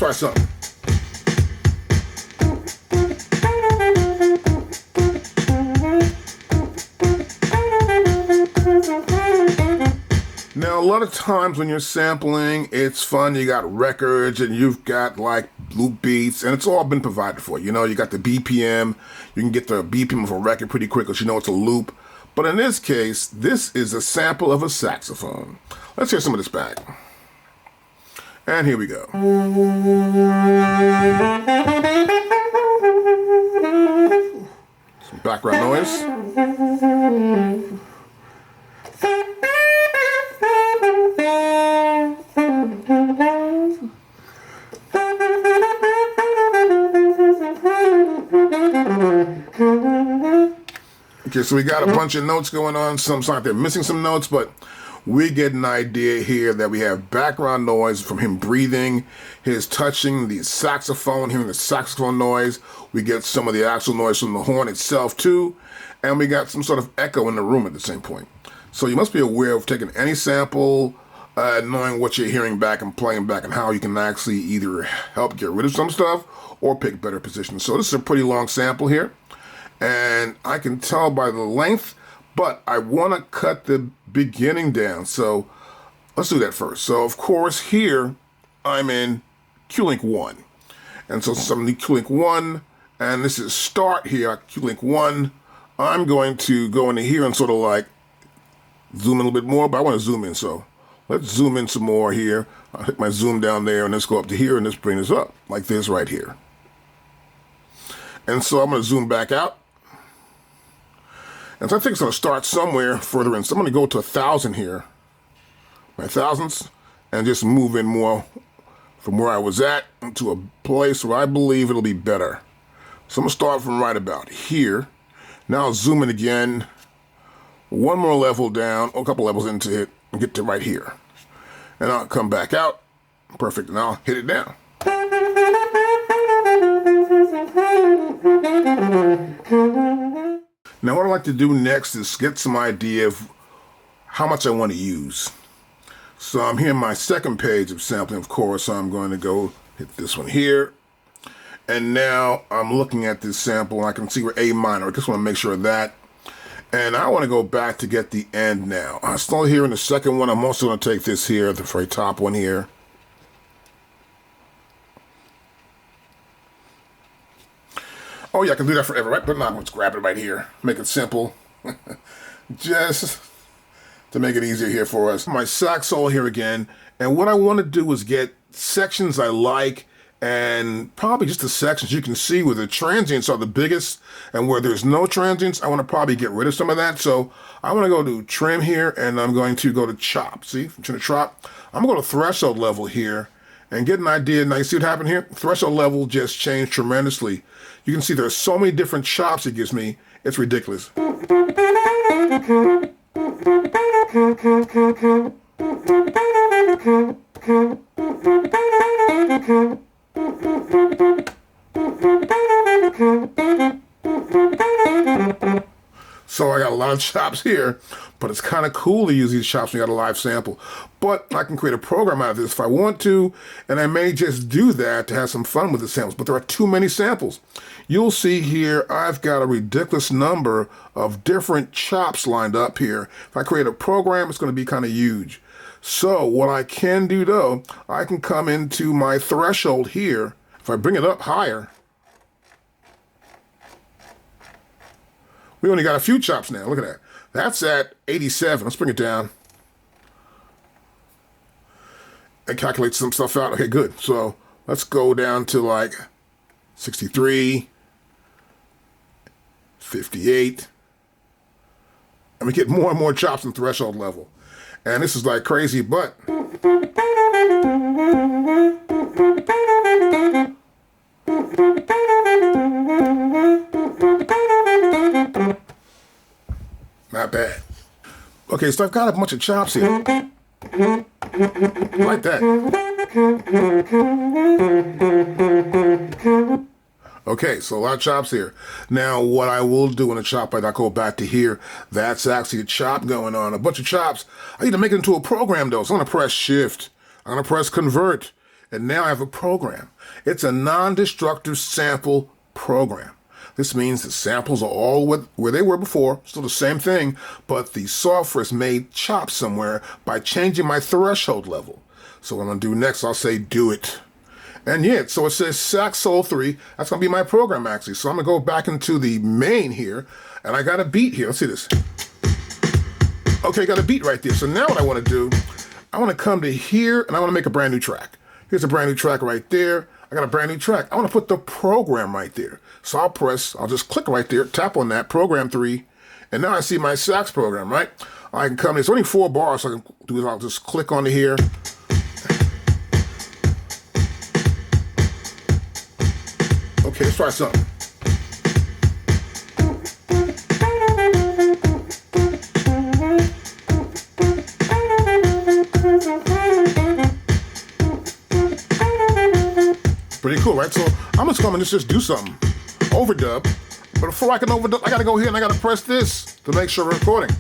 try something. Now, a lot of times when you're sampling, it's fun. You got records and you've got like loop beats, and it's all been provided for you. You know, you got the BPM. You can get the BPM of a record pretty quick because you know it's a loop. But in this case, this is a sample of a saxophone. Let's hear some of this back. And here we go. Some background noise. Okay, so we got a bunch of notes going on. Some sound like they're missing some notes, but we get an idea here that we have background noise from him breathing, his touching the saxophone, hearing the saxophone noise. We get some of the actual noise from the horn itself too, and we got some sort of echo in the room at the same point. So you must be aware of taking any sample, knowing what you're hearing back and playing back, and how you can actually either help get rid of some stuff or pick better positions. So this is a pretty long sample here, and I can tell by the length, but I want to cut the beginning down. So let's do that first. So of course here I'm in Q-Link 1. And so since I'm in Q-Link 1, and this is start here, Q-Link 1, I'm going to go into here and sort of like zoom in a little bit more, but I want to zoom in. So let's zoom in some more here. I'll hit my zoom down there and let's go up to here and let's bring this up like this right here. And so I'm going to zoom back out. And so I think it's going to start somewhere further in. So I'm going to go to 1,000 here, my thousandths, and just move in more from where I was at into a place where I believe it'll be better. So I'm going to start from right about here. Now I'll zoom in again, one more level down, a couple levels into it, and get to right here. And I'll come back out. Perfect. And I'll hit it down. Now what I'd like to do next is get some idea of how much I want to use. So I'm here in my second page of sampling, of course, so I'm going to go hit this one here. And now I'm looking at this sample and I can see we're A minor. I just want to make sure of that. And I want to go back to get the end now. I'm still here in the second one. I'm also going to take this here, the very top one here. Oh yeah, I can do that forever, right? But now let's grab it right here. Make it simple. Just to make it easier here for us. My sax solo here again. And what I want to do is get sections I like, and probably just the sections you can see where the transients are the biggest, and where there's no transients, I want to probably get rid of some of that. So I want to go to trim here, and I'm going to go to chop. See, I'm trying to chop. I'm going to go to threshold level here and get an idea. Now you see what happened here? Threshold level just changed tremendously. You can see there's so many different chops it gives me. It's ridiculous. So I got a lot of chops here, but it's kind of cool to use these chops when you got a live sample. But I can create a program out of this if I want to, and I may just do that to have some fun with the samples, but there are too many samples. You'll see here, I've got a ridiculous number of different chops lined up here. If I create a program, it's going to be kind of huge. So what I can do though, I can come into my threshold here. If I bring it up higher, we only got a few chops now. Look at that. That's at 87. Let's bring it down and calculate some stuff out. Okay, good. So let's go down to like 63, 58. And we get more and more chops in threshold level. And this is like crazy, but not bad. Okay, so I've got a bunch of chops here. Like that. Okay, so a lot of chops here. Now, what I will do in a chop, I go back to here. That's actually a chop going on. A bunch of chops. I need to make it into a program, though. So I'm going to press Shift. I'm going to press Convert. And now I have a program. It's a non-destructive sample program. This means the samples are all where they were before, still the same thing, but the software is made chopped somewhere by changing my threshold level. So what I'm going to do next, I'll say do it. And yeah, so it says sax sol 3. That's going to be my program, actually. So I'm going to go back into the main here, and I got a beat here. Let's see this. Okay, got a beat right there. So now what I want to do, I want to come to here, and I want to make a brand new track. Here's a brand new track right there. I got a brand new track. I want to put the program right there. So I'll just click right there, tap on that, program 3, and now I see my sax program, right? I can come, there's only 4 bars, so I can do is I'll just click on here. Okay, let's try something. Pretty cool, right? So I'm just coming to just do something. Overdub. But before I can overdub, I gotta go here and I gotta press this to make sure we're recording.